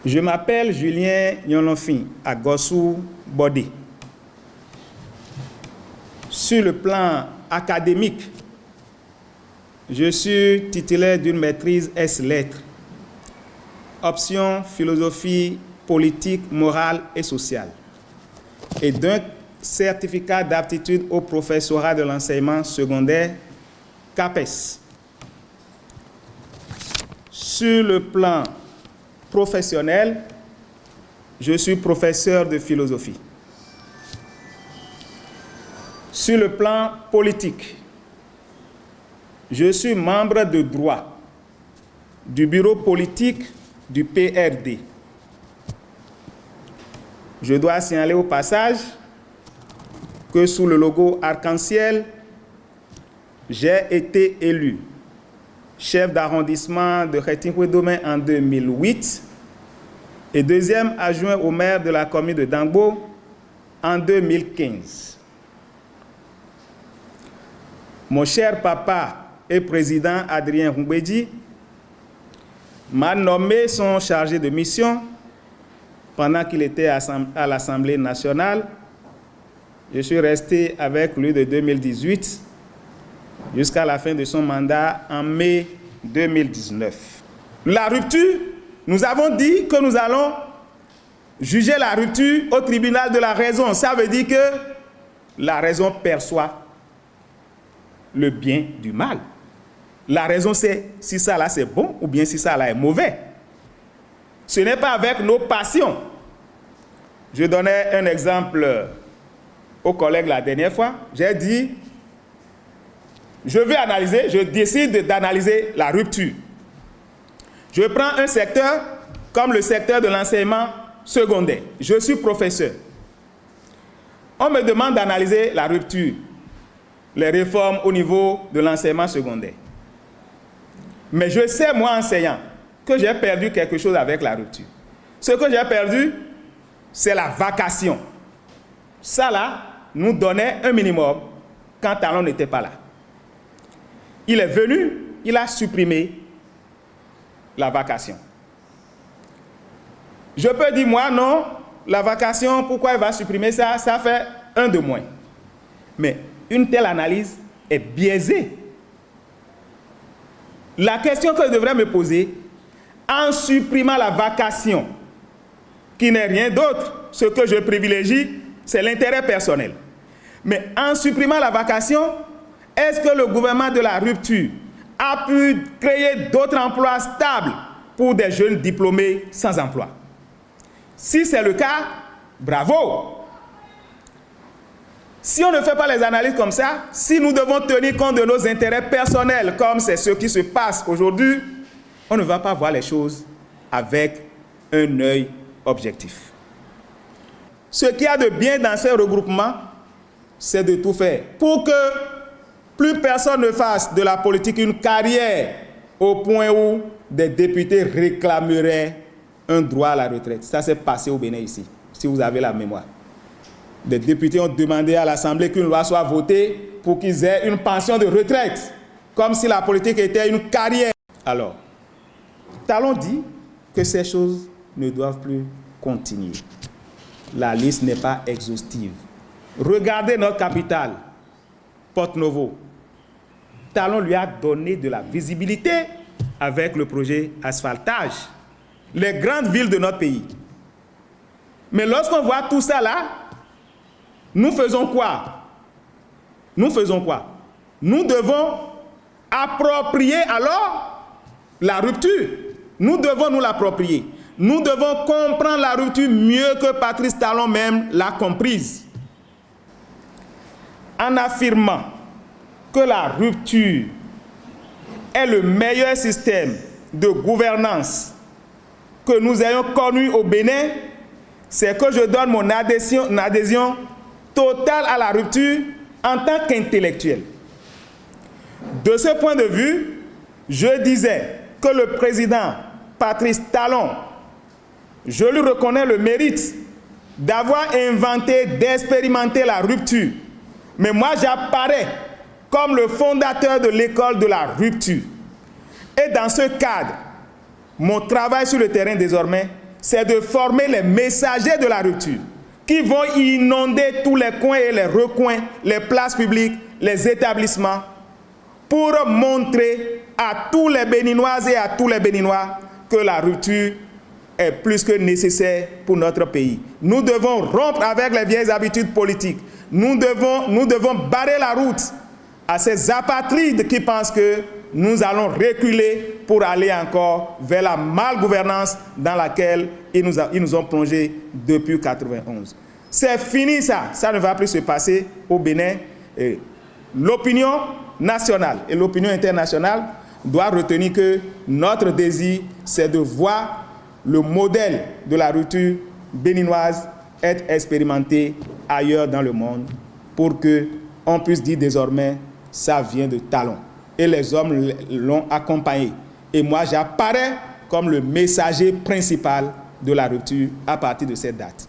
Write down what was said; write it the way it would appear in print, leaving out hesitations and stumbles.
Je m'appelle Julien Nyononfin Agossou Bodé. Sur le plan académique, je suis titulaire d'une maîtrise S-Lettres, option philosophie politique, morale et sociale, et d'un certificat d'aptitude au professorat de l'enseignement secondaire, CAPES. Sur le plan professionnel, je suis professeur de philosophie. Sur le plan politique, je suis membre de droit du bureau politique du PRD. Je dois signaler au passage que sous le logo arc-en-ciel, j'ai été élu chef d'arrondissement de Khéti-Kouédomé en 2008 et deuxième adjoint au maire de la commune de Dangbo en 2015. Mon cher papa et président Adrien Roumbédi m'a nommé son chargé de mission pendant qu'il était à l'Assemblée nationale. Je suis resté avec lui de 2018 jusqu'à la fin de son mandat en mai 2019. La rupture, nous avons dit que nous allons juger la rupture au tribunal de la raison. Ça veut dire que la raison perçoit le bien du mal. La raison, c'est si ça là c'est bon ou bien si ça là est mauvais. Ce n'est pas avec nos passions. Je donnais un exemple aux collègues la dernière fois. J'ai dit, je vais analyser, je décide d'analyser la rupture. Je prends un secteur comme le secteur de l'enseignement secondaire. Je suis professeur. On me demande d'analyser la rupture, les réformes au niveau de l'enseignement secondaire. Mais je sais, moi, enseignant, que j'ai perdu quelque chose avec la rupture. Ce que j'ai perdu, c'est la vacation. Ça, là, nous donnait un minimum quand Talon n'était pas là. Il est venu, il a supprimé la vacation. Je peux dire, moi, non, la vacation, pourquoi il va supprimer ça? Ça fait un de moins. Mais une telle analyse est biaisée. La question que je devrais me poser, en supprimant la vacation, qui n'est rien d'autre, ce que je privilégie, c'est l'intérêt personnel. Mais en supprimant la vacation, est-ce que le gouvernement de la rupture a pu créer d'autres emplois stables pour des jeunes diplômés sans emploi? Si c'est le cas, bravo! Si on ne fait pas les analyses comme ça, si nous devons tenir compte de nos intérêts personnels, comme c'est ce qui se passe aujourd'hui, on ne va pas voir les choses avec un œil objectif. Ce qu'il y a de bien dans ces regroupements, c'est de tout faire pour que plus personne ne fasse de la politique une carrière au point où des députés réclameraient un droit à la retraite. Ça s'est passé au Bénin ici, si vous avez la mémoire. Des députés ont demandé à l'Assemblée qu'une loi soit votée pour qu'ils aient une pension de retraite, comme si la politique était une carrière. Alors, Talon dit que ces choses ne doivent plus continuer. La liste n'est pas exhaustive. Regardez notre capitale, Porto-Novo. Talon lui a donné de la visibilité avec le projet asphaltage. Les grandes villes de notre pays. Mais lorsqu'on voit tout ça là, nous faisons quoi? Nous faisons quoi? Nous devons approprier alors la rupture. Nous devons nous l'approprier. Nous devons comprendre la rupture mieux que Patrice Talon même l'a comprise. En affirmant que la rupture est le meilleur système de gouvernance que nous ayons connu au Bénin, c'est que je donne mon adhésion totale à la rupture en tant qu'intellectuel. De ce point de vue, je disais que le président Patrice Talon, je lui reconnais le mérite d'avoir inventé, d'expérimenter la rupture. Mais moi, j'apparais comme le fondateur de l'école de la rupture. Et dans ce cadre, mon travail sur le terrain désormais, c'est de former les messagers de la rupture qui vont inonder tous les coins et les recoins, les places publiques, les établissements, pour montrer à tous les Béninoises et à tous les Béninois que la rupture est plus que nécessaire pour notre pays. Nous devons rompre avec les vieilles habitudes politiques. Nous devons barrer la route à ces apatrides qui pensent que nous allons reculer pour aller encore vers la malgouvernance dans laquelle ils nous ont plongés depuis 1991. C'est fini ça, ça ne va plus se passer au Bénin. L'opinion nationale et l'opinion internationale doivent retenir que notre désir, c'est de voir le modèle de la rupture béninoise être expérimenté ailleurs dans le monde pour qu'on puisse dire désormais ça vient de Talon. Et les hommes l'ont accompagné. Et moi, j'apparais comme le messager principal de la rupture à partir de cette date.